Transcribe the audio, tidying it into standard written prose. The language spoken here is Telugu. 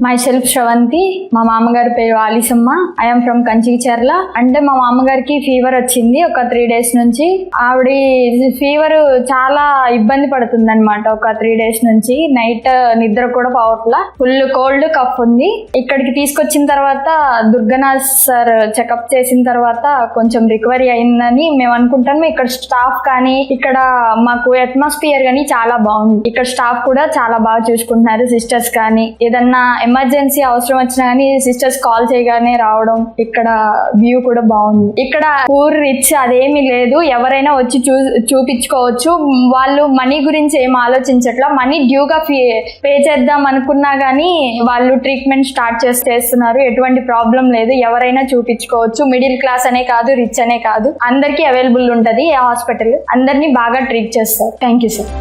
My self Sravanthi. మా మామగారి పేరు ఆలిసమ్మ. I'm from Kanchikacherla. అంటే మా మామగారికి ఫీవర్ వచ్చింది ఒక 3 days నుంచి. ఆవిడ ఫీవర్ చాలా ఇబ్బంది పడుతుంది అనమాట. ఒక 3 days నుంచి నైట్ నిద్ర కూడా పోవట్లా. ఫుల్ కోల్డ్ కఫ్ ఉంది. ఇక్కడికి తీసుకొచ్చిన తర్వాత దుర్గనాథ్ సార్ చెకప్ చేసిన తర్వాత కొంచెం రికవరీ అయిందని మేము అనుకుంటాము. ఇక్కడ స్టాఫ్ కానీ ఇక్కడ మాకు అట్మాస్ఫియర్ కానీ చాలా బాగుంది. ఇక్కడ స్టాఫ్ కూడా చాలా బాగా చూసుకుంటున్నారు. సిస్టర్స్ కానీ ఏదన్నా ఎమర్జెన్సీ అవసరం వచ్చినా కానీ సిస్టర్స్ కాల్ చేయగానే రావడం. ఇక్కడ వ్యూ కూడా బాగుంది. ఇక్కడ పూర్ రిచ్ అదేమీ లేదు. ఎవరైనా వచ్చి చూపించుకోవచ్చు. వాళ్ళు మనీ గురించి ఏం ఆలోచించట్లా. మనీ డ్యూగా పే చేద్దాం అనుకున్నా గానీ వాళ్ళు ట్రీట్మెంట్ స్టార్ట్ చేస్తున్నారు. ఎటువంటి ప్రాబ్లం లేదు. ఎవరైనా చూపించుకోవచ్చు. మిడిల్ క్లాస్ అనే కాదు, రిచ్ అనే కాదు, అందరికీ అవైలబుల్ ఉంటది. హాస్పిటల్ అందరినీ బాగా ట్రీట్ చేస్తారు. Thank you sir.